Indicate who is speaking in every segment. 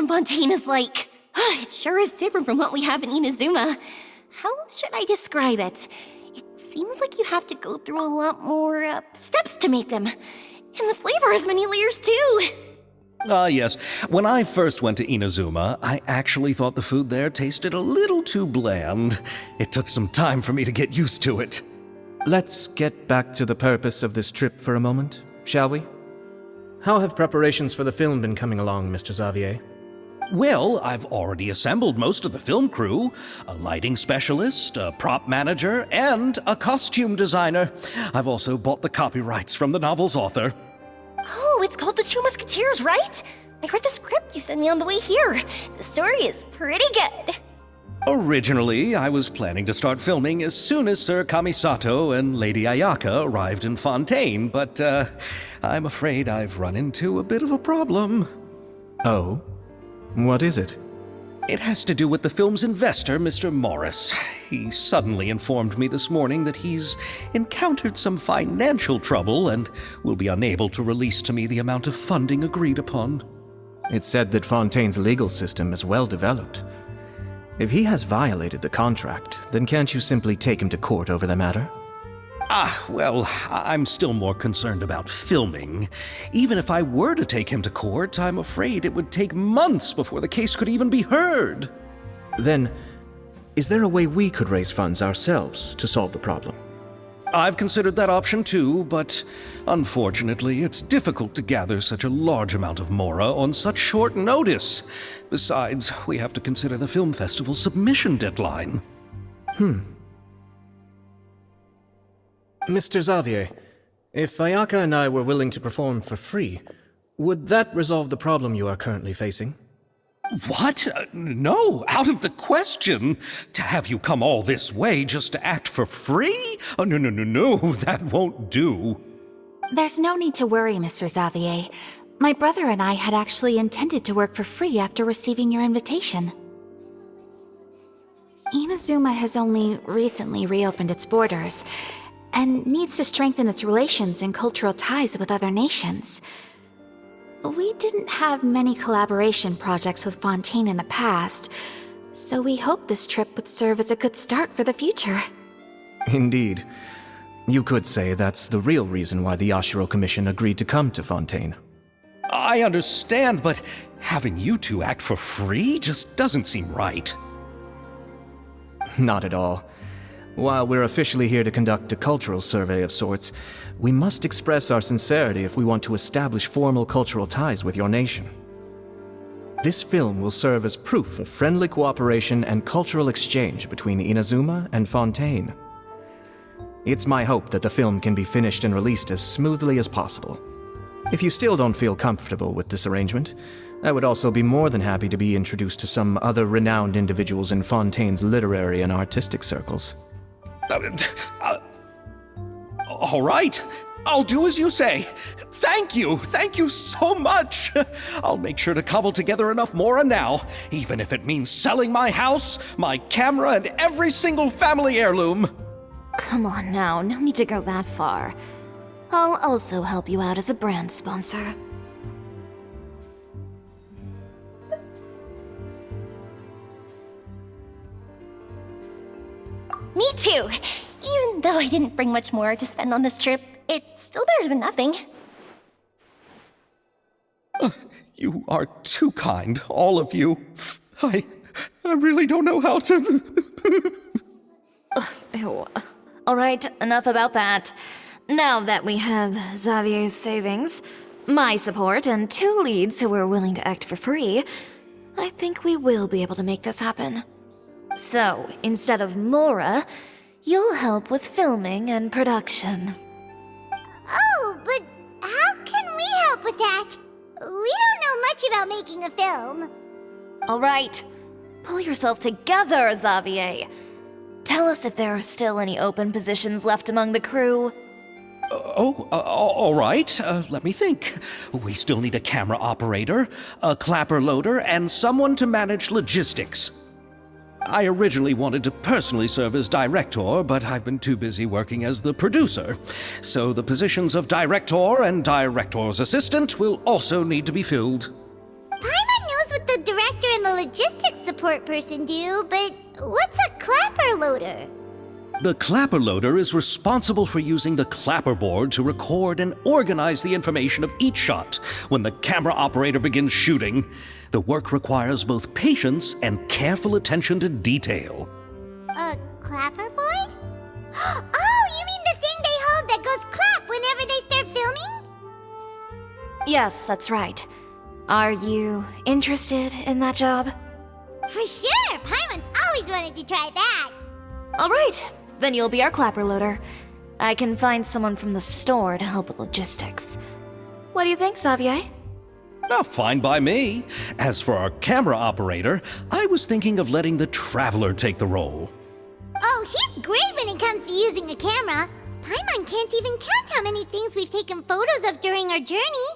Speaker 1: from Fontaine is like. It sure is different from what we have in Inazuma. How should I describe it? It seems like you have to go through a lot more steps to make them. And the flavor has many layers too.
Speaker 2: Yes. When I first went to Inazuma, I actually thought the food there tasted a little too bland. It took some time for me to get used to it.
Speaker 3: Let's get back to the purpose of this trip for a moment, shall we? How have preparations for the film been coming along, Mr. Xavier?
Speaker 2: Well, I've already assembled most of the film crew, a lighting specialist, a prop manager, and a costume designer. I've also bought the copyrights from the novel's author.
Speaker 1: Oh, it's called The Two Musketeers, right? I read the script you sent me on the way here. The story is pretty good.
Speaker 2: Originally, I was planning to start filming as soon as Sir Kamisato and Lady Ayaka arrived in Fontaine, but I'm afraid I've run into a bit of a problem.
Speaker 3: Oh? What is it?
Speaker 2: It has to do with the film's investor, Mr. Morris. He suddenly informed me this morning that he's encountered some financial trouble and will be unable to release to me the amount of funding agreed upon.
Speaker 3: It's said that Fontaine's legal system is well developed. If he has violated the contract, then can't you simply take him to court over the matter?
Speaker 2: Well, I'm still more concerned about filming. Even if I were to take him to court, I'm afraid it would take months before the case could even be heard.
Speaker 3: Then, is there a way we could raise funds ourselves to solve the problem?
Speaker 2: I've considered that option too, but unfortunately, it's difficult to gather such a large amount of mora on such short notice. Besides, we have to consider the film festival's submission deadline.
Speaker 3: Mr. Xavier, if Ayaka and I were willing to perform for free, would that resolve the problem you are currently facing?
Speaker 2: What? No, out of the question. To have you come all this way just to act for free? Oh, no, that won't do.
Speaker 4: There's no need to worry, Mr. Xavier. My brother and I had actually intended to work for free after receiving your invitation. Inazuma has only recently reopened its borders, and needs to strengthen its relations and cultural ties with other nations. We didn't have many collaboration projects with Fontaine in the past, so we hoped this trip would serve as a good start for the future.
Speaker 3: Indeed. You could say that's the real reason why the Yashiro Commission agreed to come to Fontaine.
Speaker 2: I understand, but having you two act for free just doesn't seem right.
Speaker 3: Not at all. While we're officially here to conduct a cultural survey of sorts, we must express our sincerity if we want to establish formal cultural ties with your nation. This film will serve as proof of friendly cooperation and cultural exchange between Inazuma and Fontaine. It's my hope that the film can be finished and released as smoothly as possible. If you still don't feel comfortable with this arrangement, I would also be more than happy to be introduced to some other renowned individuals in Fontaine's literary and artistic circles.
Speaker 2: All right, I'll do as you say. Thank you so much. I'll make sure to cobble together enough mora now, even if it means selling my house, my camera, and every single family heirloom.
Speaker 1: Come on now, no need to go that far. I'll also help you out as a brand sponsor. Me too! Even though I didn't bring much more to spend on this trip, it's still better than nothing.
Speaker 2: You are too kind, all of you. I really don't know how to...
Speaker 1: Ew. Alright, enough about that. Now that we have Xavier's savings, my support, and 2 leads who are willing to act for free, I think we will be able to make this happen. So, instead of mora, you'll help with filming and production.
Speaker 5: Oh, but how can we help with that? We don't know much about making a film.
Speaker 1: Alright, pull yourself together, Xavier. Tell us if there are still any open positions left among the crew.
Speaker 2: All right. Let me think. We still need a camera operator, a clapper loader, and someone to manage logistics. I originally wanted to personally serve as director, but I've been too busy working as the producer. So the positions of director and director's assistant will also need to be filled.
Speaker 5: Paimon knows what the support person do, but what's a clapper loader?
Speaker 2: The clapper loader is responsible for using the clapper board to record and organize the information of each shot when the camera operator begins shooting. The work requires both patience and careful attention to detail.
Speaker 5: A clapperboard? Oh, you mean the thing they hold that goes clap whenever they start filming?
Speaker 1: Yes, that's right. Are you interested in that job?
Speaker 5: For sure! Paimon's always wanted to try that!
Speaker 1: Alright, then you'll be our clapper loader. I can find someone from the store to help with logistics. What do you think, Xavier?
Speaker 2: Oh, fine by me. As for our camera operator, I was thinking of letting the Traveler take the role.
Speaker 5: Oh, he's great when it comes to using a camera. Paimon can't even count how many things we've taken photos of during our journey.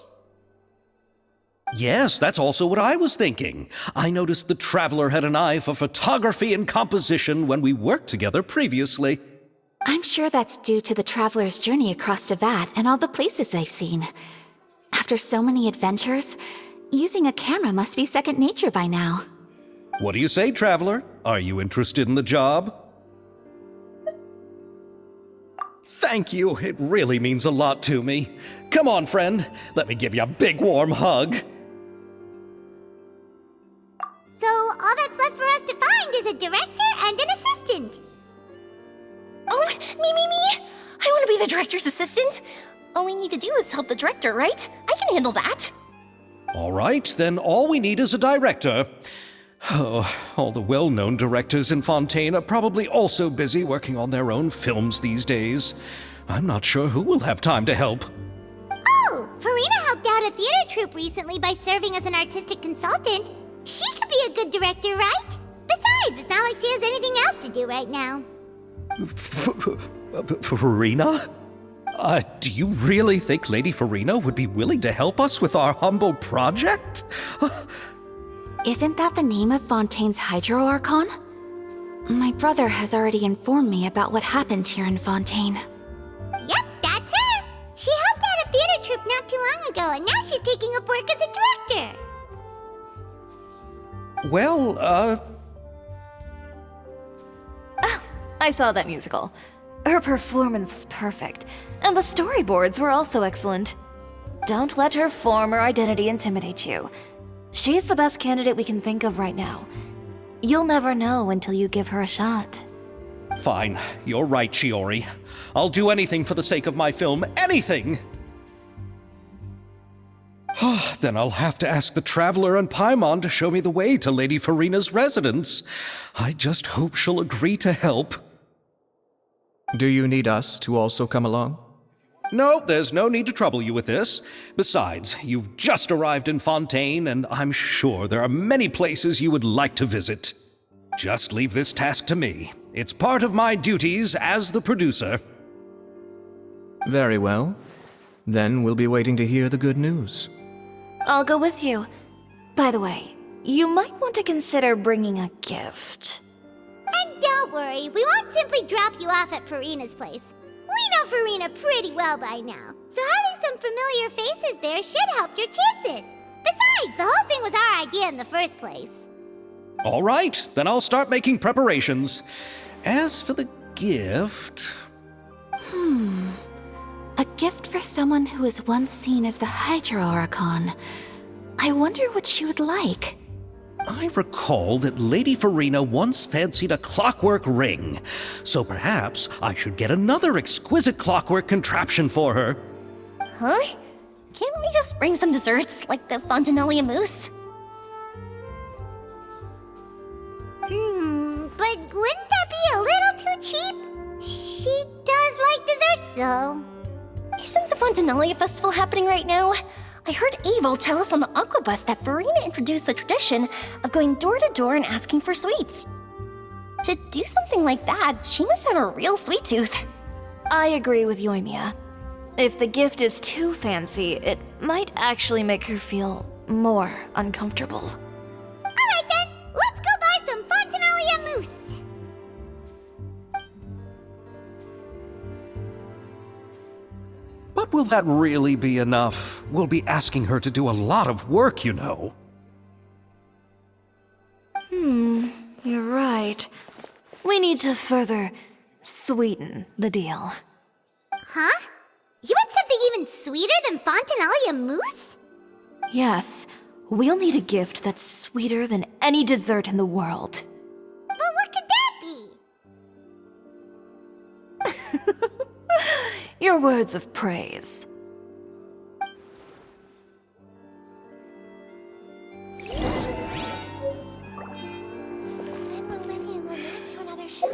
Speaker 2: Yes, that's also what I was thinking. I noticed the Traveler had an eye for photography and composition when we worked together previously.
Speaker 4: I'm sure that's due to the traveler's journey across Devad and all the places they've seen. After so many adventures, using a camera must be second nature by now.
Speaker 2: What do you say, Traveler? Are you interested in the job? Thank you. It really means a lot to me. Come on, friend. Let me give you a big warm hug.
Speaker 5: So all that's left for us to find is a director and an assistant.
Speaker 6: Oh, me! I want to be the director's assistant. All we need to do is help the director, right? I can handle that.
Speaker 2: All right, then all we need is a director. Oh, all the well-known directors in Fontaine are probably also busy working on their own films these days. I'm not sure who will have time to help.
Speaker 5: Oh, Furina helped out a theater troupe recently by serving as an artistic consultant. She could be a good director, right? Besides, it's not like she has anything else to do right now.
Speaker 2: Furina? Do you really think Lady Furina would be willing to help us with our humble project?
Speaker 4: Isn't that the name of Fontaine's Hydro Archon? My brother has already informed me about what happened here in Fontaine.
Speaker 5: Yep, that's her! She helped out a theater troupe not too long ago, and now she's taking up work as a director.
Speaker 2: Well,
Speaker 1: I saw that musical. Her performance was perfect, and the storyboards were also excellent. Don't let her form or identity intimidate you. She's the best candidate we can think of right now. You'll never know until you give her a shot.
Speaker 2: Fine. You're right, Shiori. I'll do anything for the sake of my film. Anything! Then I'll have to ask the Traveler and Paimon to show me the way to Lady Furina's residence. I just hope she'll agree to help.
Speaker 3: Do you need us to also come along?
Speaker 2: No, there's no need to trouble you with this. Besides, you've just arrived in Fontaine, and I'm sure there are many places you would like to visit. Just leave this task to me. It's part of my duties as the producer.
Speaker 3: Very well. Then we'll be waiting to hear the good news.
Speaker 1: I'll go with you. By the way, you might want to consider bringing a gift.
Speaker 5: And don't worry, we won't simply drop you off at Furina's place. We know Furina pretty well by now, so having some familiar faces there should help your chances. Besides, the whole thing was our idea in the first place.
Speaker 2: All right, then I'll start making preparations. As for the gift...
Speaker 4: A gift for someone who was once seen as the Hydro Archon. I wonder what she would like.
Speaker 2: I recall that Lady Furina once fancied a clockwork ring, so perhaps I should get another exquisite clockwork contraption for her.
Speaker 6: Huh? Can't we just bring some desserts, like the Fontanalia mousse?
Speaker 5: But wouldn't that be a little too cheap? She does like desserts, though.
Speaker 6: Isn't the Fontanalia festival happening right now? I heard Abel tell us on the aquabus that Furina introduced the tradition of going door to door and asking for sweets. To do something like that, she must have a real sweet tooth.
Speaker 1: I agree with Yoimiya. If the gift is too fancy, it might actually make her feel more uncomfortable.
Speaker 5: Alright then, let's go buy some Fontanalia mousse.
Speaker 2: But will that really be enough? We'll be asking her to do a lot of work, you know.
Speaker 1: we need to further sweeten the deal.
Speaker 5: Huh? You want something even sweeter than Fontinalia mousse?
Speaker 1: Yes, we'll need a gift that's sweeter than any dessert in the world.
Speaker 5: But what could that be?
Speaker 1: Your words of praise.
Speaker 6: When will Lenny and Lynette do another show?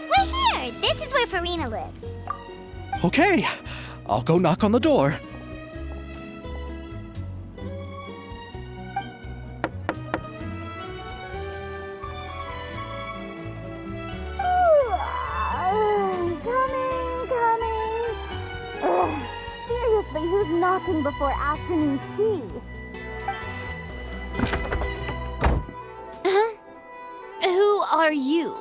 Speaker 5: We're here! This is where Furina lives.
Speaker 2: Okay, I'll go knock on the door.
Speaker 5: Coming. Ugh, seriously, who's knocking before afternoon tea?
Speaker 6: Who are you?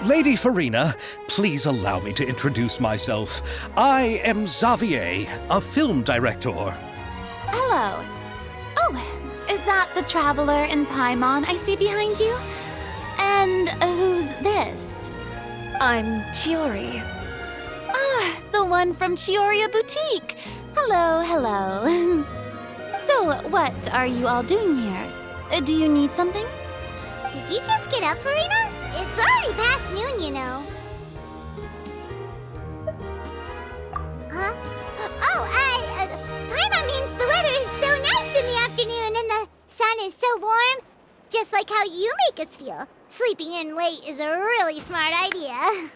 Speaker 2: Lady Furina, please allow me to introduce myself. I am Xavier, a film director.
Speaker 6: Hello. Oh, is that the traveler in Paimon I see behind you? And who's this?
Speaker 1: I'm Chiori.
Speaker 6: Ah, the one from Chioria Boutique. Hello. So, what are you all doing here? Do you need something?
Speaker 5: Did you just get up, Furina? It's already past noon, you know. Huh? Oh, Paimon means the weather is so nice in the afternoon and the sun is so warm. Just like how you make us feel. Sleeping in late is a really smart idea.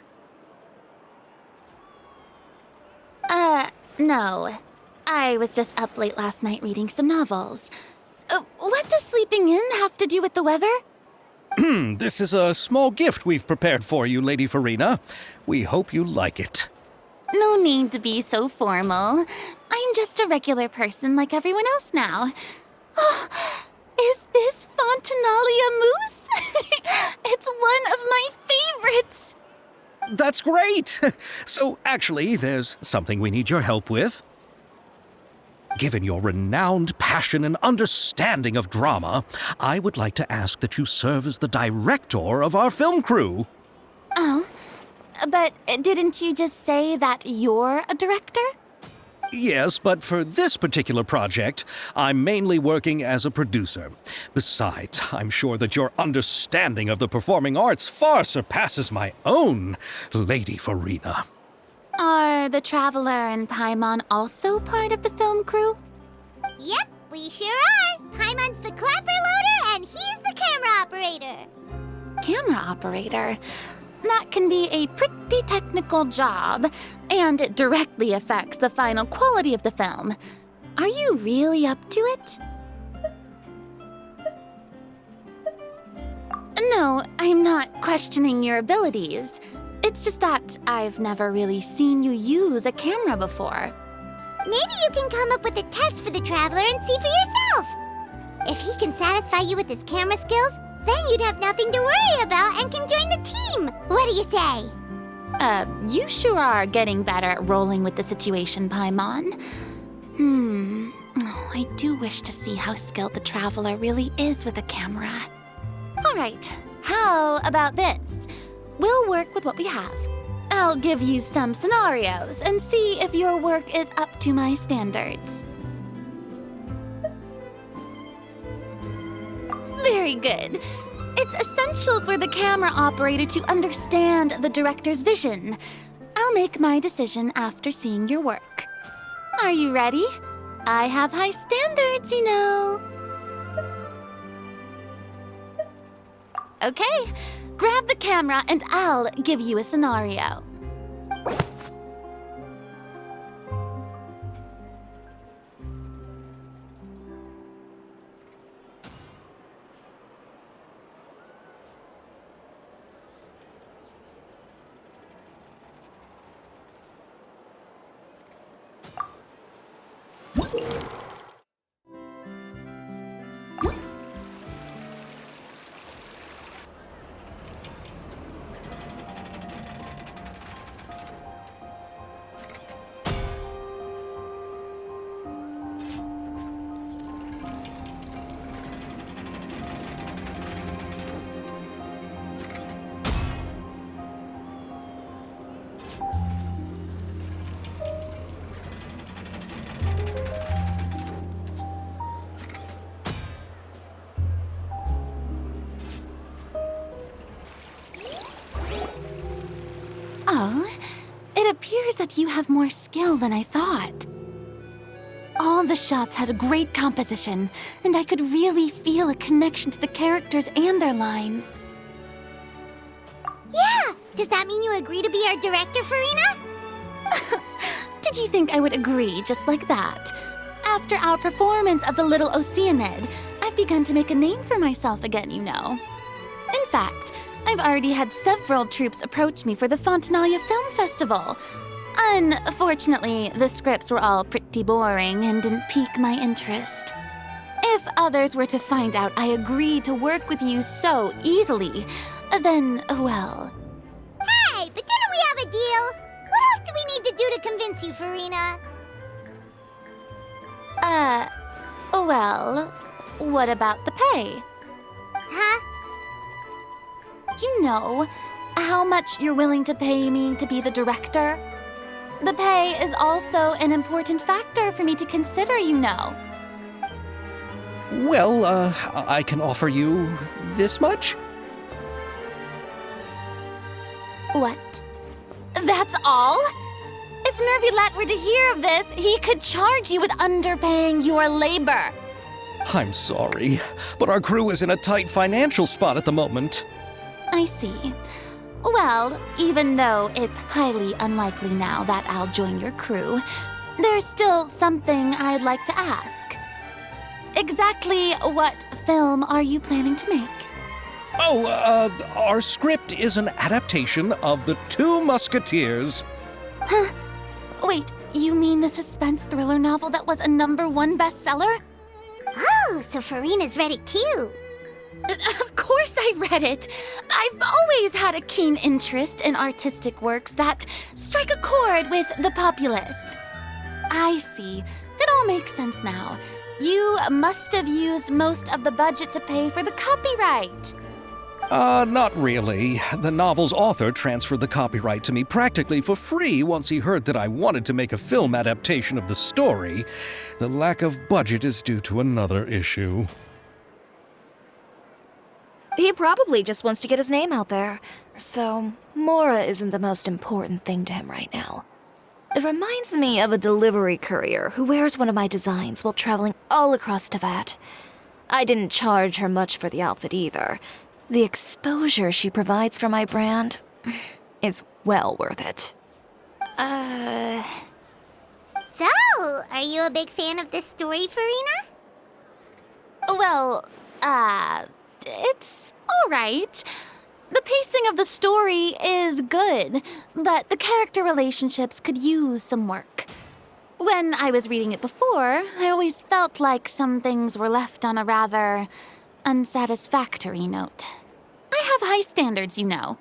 Speaker 6: No. I was just up late last night reading some novels. What does sleeping in have to do with the weather?
Speaker 2: This is a small gift we've prepared for you, Lady Furina. We hope you like it.
Speaker 6: No need to be so formal. I'm just a regular person like everyone else now. Oh, is this Fontinalia mousse? It's one of my favorites.
Speaker 2: That's great! So, actually, there's something we need your help with. Given your renowned passion and understanding of drama, I would like to ask that you serve as the director of our film crew.
Speaker 6: Oh, but didn't you just say that you're a director?
Speaker 2: Yes, but for this particular project, I'm mainly working as a producer. Besides, I'm sure that your understanding of the performing arts far surpasses my own, Lady Furina.
Speaker 6: Are the Traveler and Paimon also part of the film crew?
Speaker 5: Yep, we sure are. Paimon's the clapper loader and he's the camera operator.
Speaker 6: Camera operator? That can be a pretty technical job, and it directly affects the final quality of the film. Are you really up to it? No, I'm not questioning your abilities. It's just that I've never really seen you use a camera before.
Speaker 5: Maybe you can come up with a test for the Traveler and see for yourself. If he can satisfy you with his camera skills, then you'd have nothing to worry about and can join the team. What do you say?
Speaker 6: You sure are getting better at rolling with the situation, Paimon. Oh, I do wish to see how skilled the Traveler really is with a camera. All right, how about this? We'll work with what we have. I'll give you some scenarios and see if your work is up to my standards. Very good. It's essential for the camera operator to understand the director's vision. I'll make my decision after seeing your work. Are you ready? I have high standards, you know. Okay, grab the camera and I'll give you a scenario.
Speaker 4: Oh, it appears that you have more skill than I thought. All the shots had a great composition, and I could really feel a connection to the characters and their lines.
Speaker 5: Yeah! Does that mean you agree to be our director, Furina?
Speaker 4: Did you think I would agree just like that? After our performance of The Little Oceanid, I've begun to make a name for myself again, you know. In fact, I've already had several troops approach me for the Fontaine Film Festival. Unfortunately, the scripts were all pretty boring and didn't pique my interest. If others were to find out I agreed to work with you so easily, then, well...
Speaker 5: Hey, but didn't we have a deal? What else do we need to do to convince you, Furina?
Speaker 4: Well, what about the pay?
Speaker 5: Huh?
Speaker 4: You know, how much you're willing to pay me to be the director? The pay is also an important factor for me to consider, you know.
Speaker 2: Well, I can offer you this much?
Speaker 4: What? That's all? If Nervilat were to hear of this, he could charge you with underpaying your labor.
Speaker 2: I'm sorry, but our crew is in a tight financial spot at the moment.
Speaker 4: I see. Well, even though it's highly unlikely now that I'll join your crew, there's still something I'd like to ask. Exactly what film are you planning to make?
Speaker 2: Oh, our script is an adaptation of The Two Musketeers.
Speaker 4: Huh? Wait, you mean the suspense thriller novel that was a #1 bestseller?
Speaker 5: Oh, so Furina's read it too.
Speaker 4: Of course I read it. I've always had a keen interest in artistic works that strike a chord with the populace. I see. It all makes sense now. You must have used most of the budget to pay for the copyright.
Speaker 2: Not really. The novel's author transferred the copyright to me practically for free once he heard that I wanted to make a film adaptation of the story. The lack of budget is due to another issue.
Speaker 1: He probably just wants to get his name out there. So, Mora isn't the most important thing to him right now. It reminds me of a delivery courier who wears one of my designs while traveling all across Teyvat. I didn't charge her much for the outfit either. The exposure she provides for my brand is well worth it.
Speaker 5: So, are you a big fan of this story, Furina?
Speaker 4: Well, it's all right. The pacing of the story is good, but the character relationships could use some work. When I was reading it before, I always felt like some things were left on a rather unsatisfactory note. I have high standards, you know.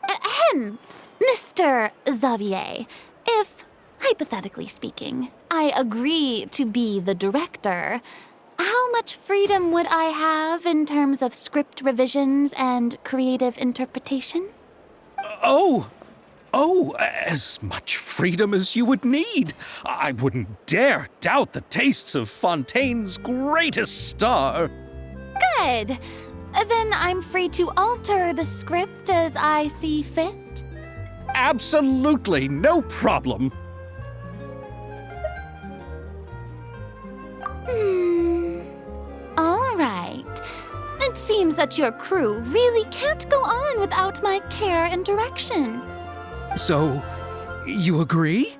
Speaker 4: Ahem, Mr. Xavier, if, hypothetically speaking, I agree to be the director, how much freedom would I have in terms of script revisions and creative interpretation?
Speaker 2: Oh, as much freedom as you would need. I wouldn't dare doubt the tastes of Fontaine's greatest star.
Speaker 4: Good. Then I'm free to alter the script as I see fit?
Speaker 2: Absolutely, no problem.
Speaker 4: All right. It seems that your crew really can't go on without my care and direction.
Speaker 2: So, you agree?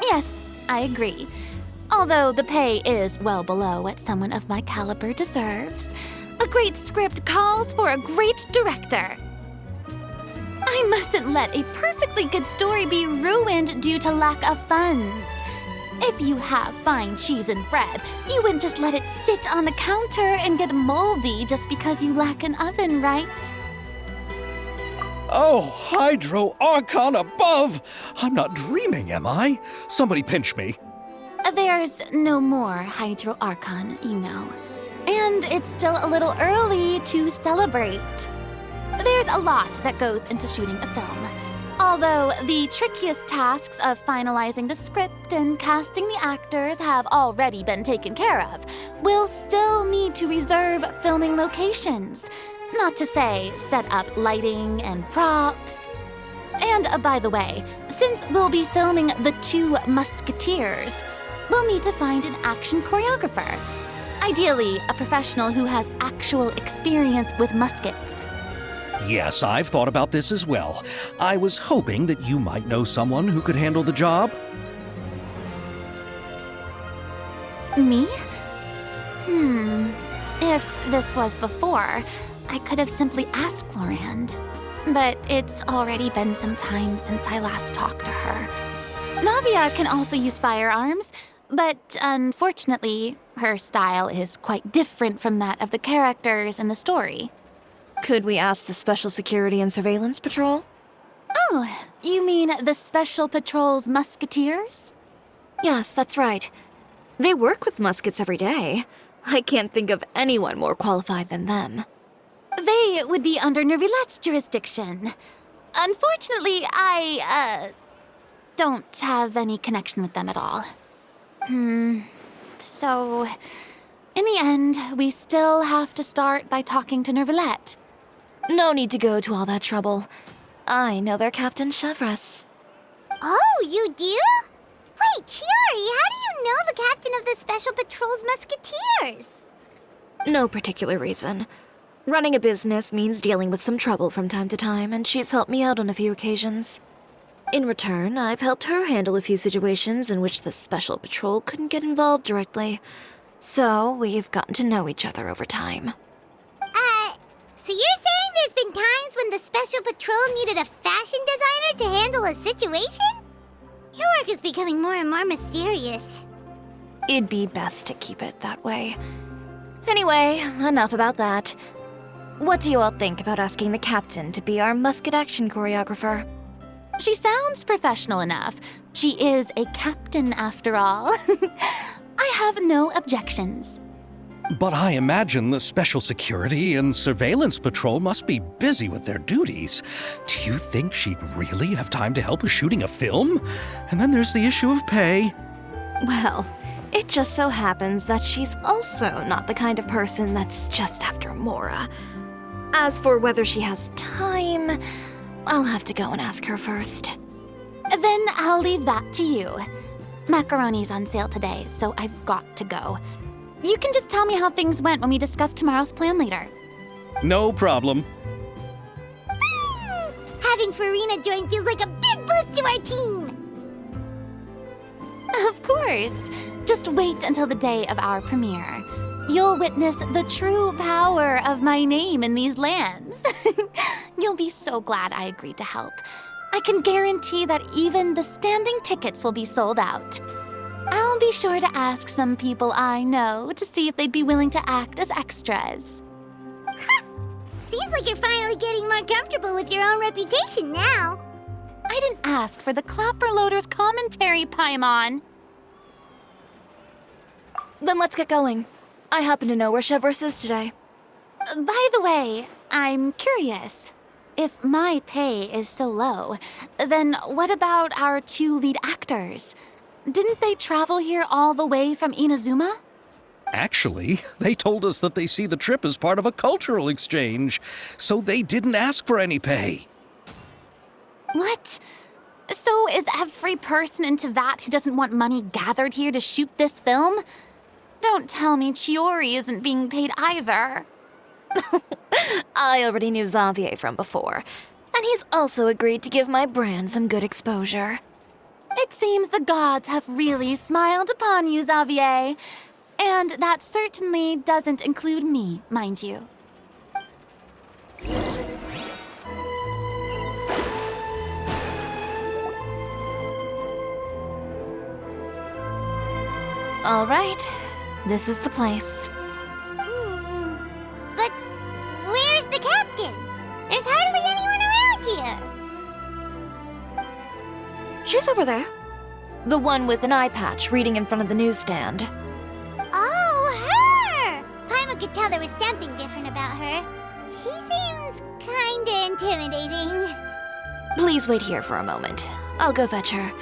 Speaker 4: Yes, I agree. Although the pay is well below what someone of my caliber deserves, a great script calls for a great director. I mustn't let a perfectly good story be ruined due to lack of funds. If you have fine cheese and bread, you wouldn't just let it sit on the counter and get moldy just because you lack an oven, right?
Speaker 2: Oh, Hydro Archon above! I'm not dreaming, am I? Somebody pinch me.
Speaker 4: There's no more Hydro Archon, you know. And it's still a little early to celebrate. There's a lot that goes into shooting a film. Although the trickiest tasks of finalizing the script and casting the actors have already been taken care of, we'll still need to reserve filming locations. Not to say set up lighting and props.
Speaker 7: And by the way, since we'll be filming The Two Musketeers, we'll need to find an action choreographer. Ideally, a professional who has actual experience with muskets.
Speaker 2: Yes, I've thought about this as well. I was hoping that you might know someone who could handle the job.
Speaker 7: Me? If this was before, I could have simply asked Florand. But it's already been some time since I last talked to her. Navia can also use firearms, but unfortunately, her style is quite different from that of the characters in the story.
Speaker 1: Could we ask the Special Security and Surveillance Patrol?
Speaker 7: Oh, you mean the Special Patrol's Musketeers?
Speaker 1: Yes, that's right. They work with muskets every day. I can't think of anyone more qualified than them.
Speaker 7: They would be under Nervilette's jurisdiction. Unfortunately, I don't have any connection with them at all. So, in the end, we still have to start by talking to Nervilette.
Speaker 1: No need to go to all that trouble. I know their Captain Chevreuse.
Speaker 5: Oh, you do? Wait, Chiori, how do you know the captain of the Special Patrol's Musketeers?
Speaker 1: No particular reason. Running a business means dealing with some trouble from time to time, and she's helped me out on a few occasions. In return, I've helped her handle a few situations in which the Special Patrol couldn't get involved directly. So, we've gotten to know each other over time.
Speaker 5: So you're saying there's been times when the Special Patrol needed a fashion designer to handle a situation? Your work is becoming more and more mysterious.
Speaker 1: It'd be best to keep it that way. Anyway, enough about that. What do you all think about asking the captain to be our musket action choreographer?
Speaker 7: She sounds professional enough. She is a captain, after all. I have no objections.
Speaker 2: But I imagine the Special Security and Surveillance Patrol must be busy with their duties. Do you think she'd really have time to help with shooting a film? And then there's the issue of pay.
Speaker 1: Well, it just so happens that she's also not the kind of person that's just after Mora. As for whether she has time, I'll have to go and ask her first.
Speaker 7: Then I'll leave that to you. Macaroni's on sale today, so I've got to go. You can just tell me how things went when we discuss tomorrow's plan later.
Speaker 2: No problem.
Speaker 5: Having Furina join feels like a big boost to our team!
Speaker 7: Of course. Just wait until the day of our premiere. You'll witness the true power of my name in these lands. You'll be so glad I agreed to help. I can guarantee that even the standing tickets will be sold out. I'll be sure to ask some people I know to see if they'd be willing to act as extras.
Speaker 5: Seems like you're finally getting more comfortable with your own reputation now.
Speaker 7: I didn't ask for the Clapper Loader's commentary, Paimon.
Speaker 1: Then let's get going. I happen to know where Chevreuse is today.
Speaker 7: By the way, I'm curious. If my pay is so low, then what about our two lead actors? Didn't they travel here all the way from Inazuma?
Speaker 2: Actually, they told us that they see the trip as part of a cultural exchange, so they didn't ask for any pay.
Speaker 7: What? So is every person in Tevat who doesn't want money gathered here to shoot this film? Don't tell me Chiori isn't being paid either.
Speaker 1: I already knew Xavier from before, and he's also agreed to give my brand some good exposure.
Speaker 7: It seems the gods have really smiled upon you, Xavier. And that certainly doesn't include me, mind you.
Speaker 1: All right, this is the place.
Speaker 5: But where's the captain? There's hardly anyone around here.
Speaker 1: She's over there. The one with an eye patch reading in front of the newsstand.
Speaker 5: Oh, her! Paimon could tell there was something different about her. She seems kinda intimidating.
Speaker 1: Please wait here for a moment. I'll go fetch her.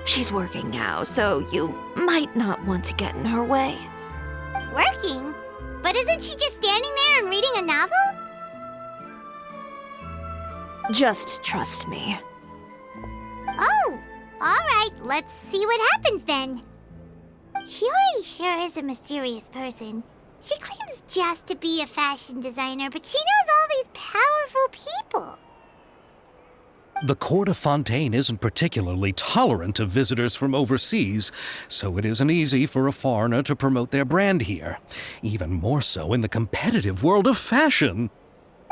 Speaker 1: She's working now, so you might not want to get in her way.
Speaker 5: Working? But isn't she just standing there and reading a novel?
Speaker 1: Just trust me.
Speaker 5: Alright, let's see what happens then. Shiori sure is a mysterious person. She claims just to be a fashion designer, but she knows all these powerful people.
Speaker 2: The Court of Fontaine isn't particularly tolerant of visitors from overseas, so it isn't easy for a foreigner to promote their brand here. Even more so in the competitive world of fashion.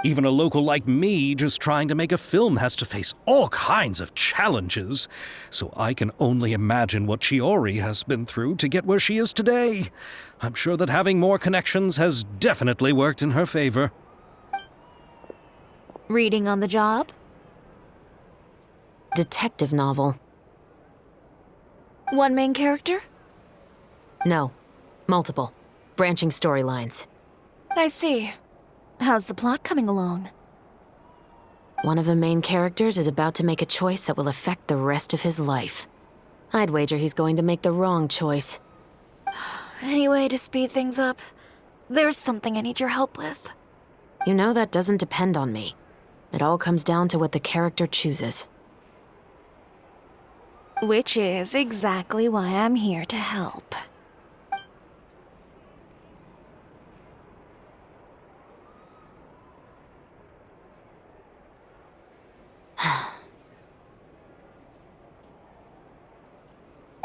Speaker 2: Even a local like me just trying to make a film has to face all kinds of challenges. So I can only imagine what Shiori has been through to get where she is today. I'm sure that having more connections has definitely worked in her favor.
Speaker 1: Reading on the job?
Speaker 8: Detective novel.
Speaker 1: One main character?
Speaker 8: No. Multiple. Branching storylines.
Speaker 1: I see. How's the plot coming along?
Speaker 8: One of the main characters is about to make a choice that will affect the rest of his life. I'd wager he's going to make the wrong choice.
Speaker 1: Any way to speed things up? There's something I need your help with.
Speaker 8: You know that doesn't depend on me. It all comes down to what the character chooses.
Speaker 1: Which is exactly why I'm here to help.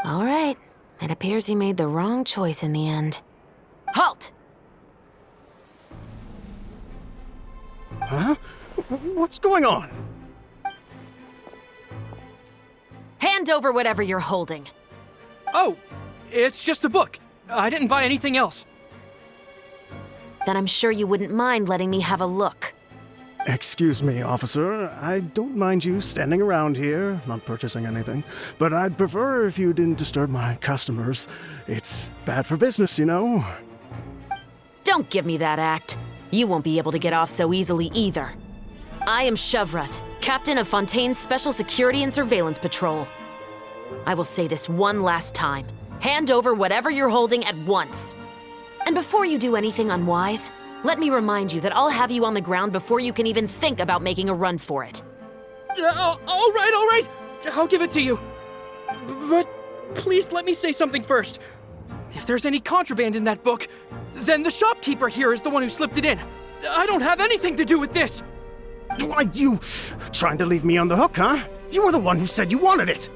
Speaker 8: All right. It appears he made the wrong choice in the end. Halt!
Speaker 9: Huh? What's going on?
Speaker 8: Hand over whatever you're holding.
Speaker 10: Oh, it's just a book. I didn't buy anything else.
Speaker 8: Then I'm sure you wouldn't mind letting me have a look.
Speaker 9: Excuse me, officer. I don't mind you standing around here, not purchasing anything, but I'd prefer if you didn't disturb my customers. It's bad for business, you know.
Speaker 8: Don't give me that act. You won't be able to get off so easily either. I am Chevreuse, captain of Fontaine's Special Security and Surveillance Patrol. I will say this one last time. Hand over whatever you're holding at once. And before you do anything unwise, let me remind you that I'll have you on the ground before you can even think about making a run for it.
Speaker 10: All right. I'll give it to you. But please let me say something first. If there's any contraband in that book, then the shopkeeper here is the one who slipped it in. I don't have anything to do with this.
Speaker 9: Why, you trying to leave me on the hook, huh? You were the one who said you wanted it.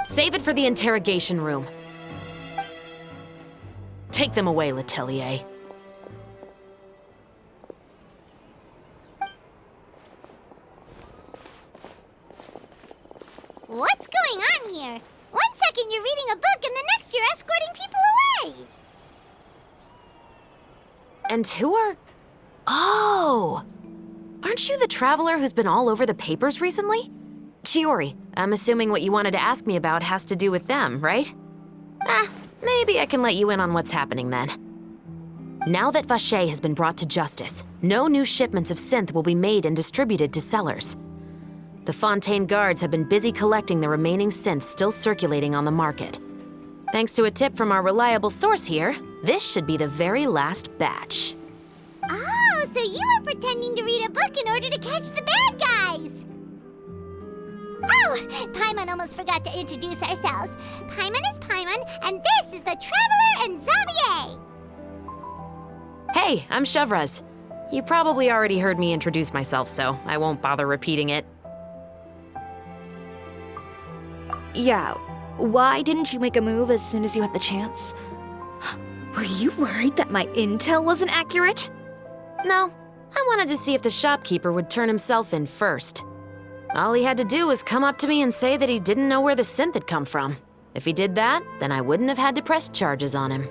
Speaker 8: Save it for the interrogation room. Take them away, Letelier.
Speaker 5: What's going on here? 1 second you're reading a book and the next you're escorting people away.
Speaker 8: And who are... Oh! Aren't you the traveler who's been all over the papers recently? Shiori, I'm assuming what you wanted to ask me about has to do with them, right? Maybe I can let you in on what's happening then. Now that Vacher has been brought to justice, no new shipments of synth will be made and distributed to sellers. The Fontaine guards have been busy collecting the remaining synths still circulating on the market. Thanks to a tip from our reliable source here, this should be the very last batch.
Speaker 5: Oh, so you were pretending to read a book in order to catch the bad guys! Oh, Paimon almost forgot to introduce ourselves. Paimon is Paimon, and this is the Traveler and Xavier!
Speaker 8: Hey, I'm Chevreuse. You probably already heard me introduce myself, so I won't bother repeating it.
Speaker 1: Yeah, why didn't you make a move as soon as you had the chance? Were you worried that my intel wasn't accurate?
Speaker 8: No, I wanted to see if the shopkeeper would turn himself in first. All he had to do was come up to me and say that he didn't know where the synth had come from. If he did that, then I wouldn't have had to press charges on him.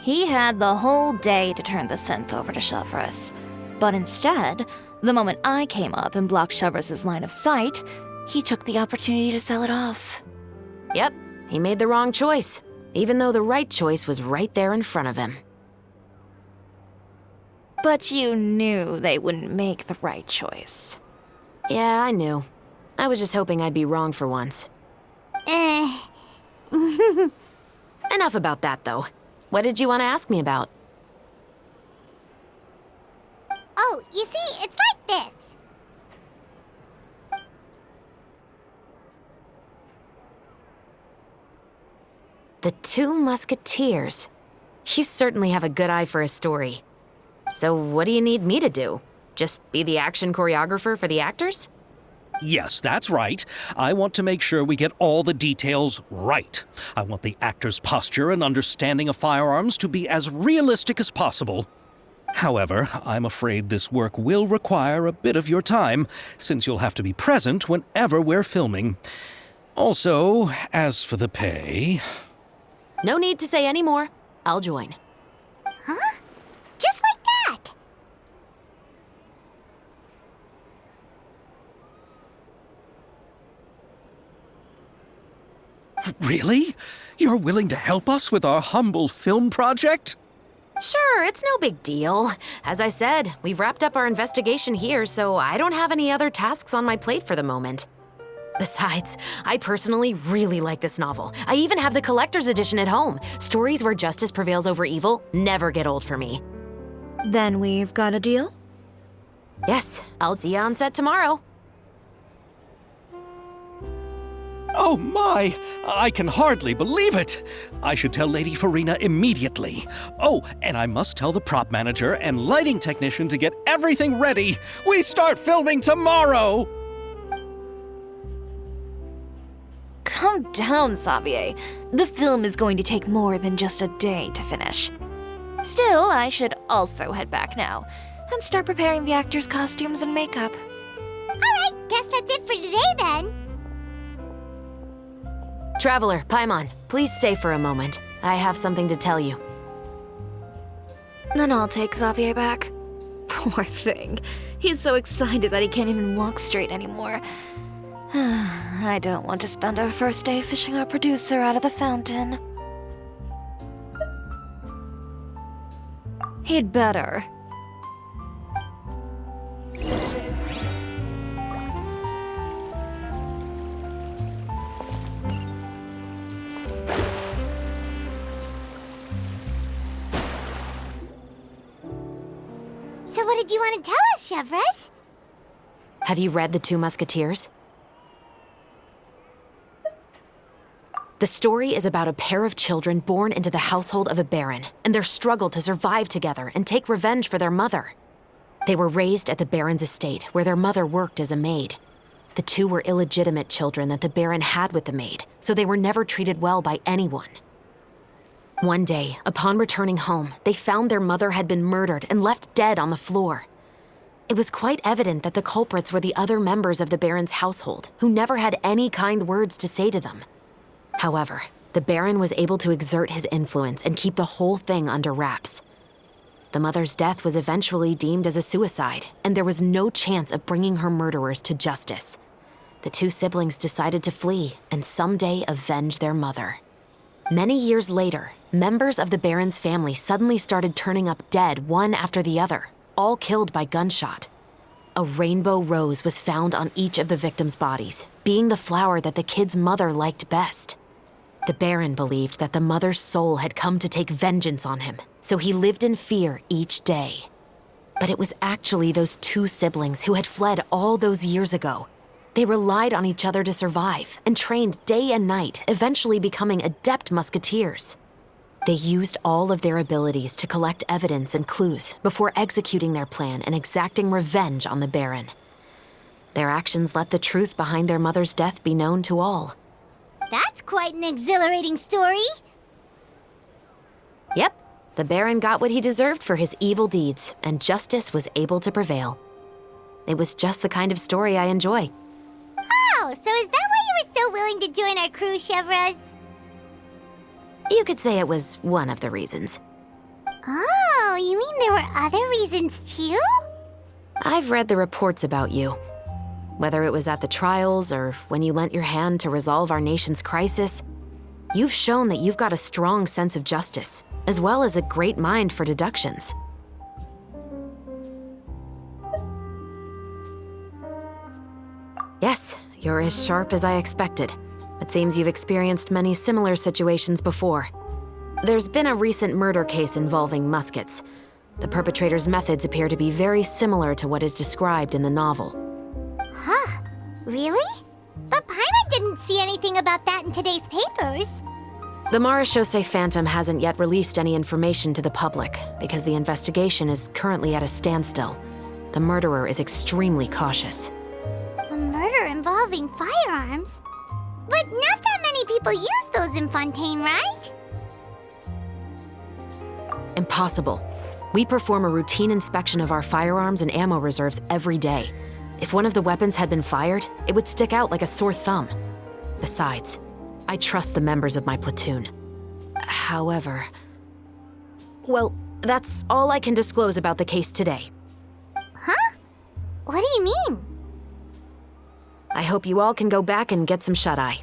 Speaker 1: He had the whole day to turn the synth over to Chevreuse. But instead, the moment I came up and blocked Chevreuse's line of sight, he took the opportunity to sell it off.
Speaker 8: Yep, he made the wrong choice, even though the right choice was right there in front of him.
Speaker 1: But you knew they wouldn't make the right choice.
Speaker 8: Yeah, I knew. I was just hoping I'd be wrong for once. Enough about that, though. What did you want to ask me about?
Speaker 5: Oh, you see, it's like this.
Speaker 8: The Two Musketeers. You certainly have a good eye for a story. So what do you need me to do? Just be the action choreographer for the actors?
Speaker 2: Yes, that's right. I want to make sure we get all the details right. I want the actor's posture and understanding of firearms to be as realistic as possible. However, I'm afraid this work will require a bit of your time, since you'll have to be present whenever we're filming. Also, as for the pay...
Speaker 8: No need to say any more. I'll join.
Speaker 5: Huh? Just like that?
Speaker 2: Really? You're willing to help us with our humble film project?
Speaker 8: Sure, it's no big deal. As I said, we've wrapped up our investigation here, so I don't have any other tasks on my plate for the moment. Besides, I personally really like this novel. I even have the collector's edition at home. Stories where justice prevails over evil never get old for me.
Speaker 1: Then we've got a deal?
Speaker 8: Yes, I'll see you on set tomorrow.
Speaker 2: Oh my! I can hardly believe it! I should tell Lady Furina immediately. Oh, and I must tell the prop manager and lighting technician to get everything ready. We start filming tomorrow!
Speaker 1: Calm down, Xavier. The film is going to take more than just a day to finish. Still, I should also head back now and start preparing the actors' costumes and makeup.
Speaker 5: Alright, guess that's it for today then.
Speaker 8: Traveler, Paimon, please stay for a moment. I have something to tell you.
Speaker 1: Then I'll take Xavier back. Poor thing. He's so excited that he can't even walk straight anymore. I don't want to spend our first day fishing our producer out of the fountain. He'd better.
Speaker 5: So what did you want to tell us, Chevreuse?
Speaker 8: Have you read The Two Musketeers? The story is about a pair of children born into the household of a baron and their struggle to survive together and take revenge for their mother. They were raised at the baron's estate, where their mother worked as a maid. The two were illegitimate children that the baron had with the maid, so they were never treated well by anyone. One day, upon returning home, they found their mother had been murdered and left dead on the floor. It was quite evident that the culprits were the other members of the baron's household, who never had any kind words to say to them. However, the baron was able to exert his influence and keep the whole thing under wraps. The mother's death was eventually deemed as a suicide, and there was no chance of bringing her murderers to justice. The two siblings decided to flee and someday avenge their mother. Many years later, members of the baron's family suddenly started turning up dead one after the other, all killed by gunshot. A rainbow rose was found on each of the victims' bodies, being the flower that the kid's mother liked best. The baron believed that the mother's soul had come to take vengeance on him, so he lived in fear each day. But it was actually those two siblings who had fled all those years ago. They relied on each other to survive and trained day and night, eventually becoming adept musketeers. They used all of their abilities to collect evidence and clues before executing their plan and exacting revenge on the baron. Their actions let the truth behind their mother's death be known to all.
Speaker 5: That's quite an exhilarating story.
Speaker 8: Yep, the baron got what he deserved for his evil deeds, and justice was able to prevail. It was just the kind of story I enjoy.
Speaker 5: Oh, so is that why you were so willing to join our crew, Chevreuse?
Speaker 8: You could say it was one of the reasons.
Speaker 5: Oh, you mean there were other reasons too?
Speaker 8: I've read the reports about you. Whether it was at the trials or when you lent your hand to resolve our nation's crisis, you've shown that you've got a strong sense of justice, as well as a great mind for deductions. Yes, you're as sharp as I expected. It seems you've experienced many similar situations before. There's been a recent murder case involving Muskets. The perpetrator's methods appear to be very similar to what is described in the novel.
Speaker 5: Huh? Really? But Paimon didn't see anything about that in today's papers.
Speaker 8: The Marechaussee Phantom hasn't yet released any information to the public because the investigation is currently at a standstill. The murderer is extremely cautious.
Speaker 5: A murder involving firearms? But not that many people use those in Fontaine, right?
Speaker 8: Impossible. We perform a routine inspection of our firearms and ammo reserves every day. If one of the weapons had been fired, it would stick out like a sore thumb. Besides, I trust the members of my platoon. However... Well, that's all I can disclose about the case today.
Speaker 5: Huh? What do you mean?
Speaker 8: I hope you all can go back and get some shut-eye.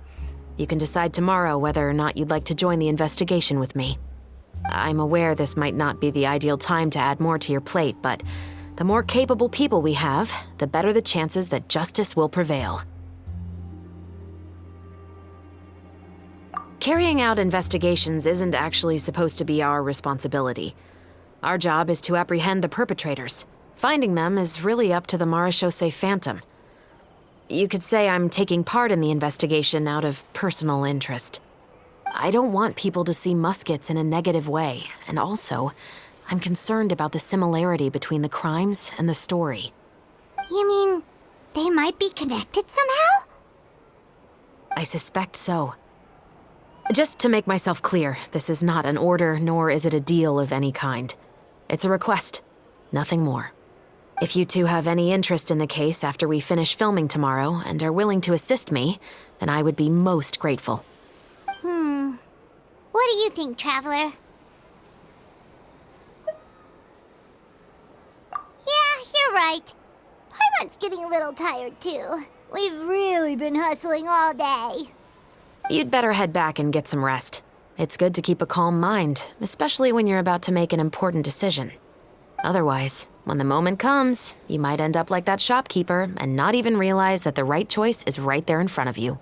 Speaker 8: You can decide tomorrow whether or not you'd like to join the investigation with me. I'm aware this might not be the ideal time to add more to your plate, but the more capable people we have, the better the chances that justice will prevail. Carrying out investigations isn't actually supposed to be our responsibility. Our job is to apprehend the perpetrators. Finding them is really up to the Marechaussee Phantom. You could say I'm taking part in the investigation out of personal interest. I don't want people to see Muskets in a negative way, and also, I'm concerned about the similarity between the crimes and the story.
Speaker 5: You mean, they might be connected somehow?
Speaker 8: I suspect so. Just to make myself clear, this is not an order, nor is it a deal of any kind. It's a request, nothing more. If you two have any interest in the case after we finish filming tomorrow and are willing to assist me, then I would be most grateful.
Speaker 5: What do you think, Traveler? Yeah, you're right. Paimon's getting a little tired, too. We've really been hustling all day.
Speaker 8: You'd better head back and get some rest. It's good to keep a calm mind, especially when you're about to make an important decision. Otherwise, when the moment comes, you might end up like that shopkeeper and not even realize that the right choice is right there in front of you.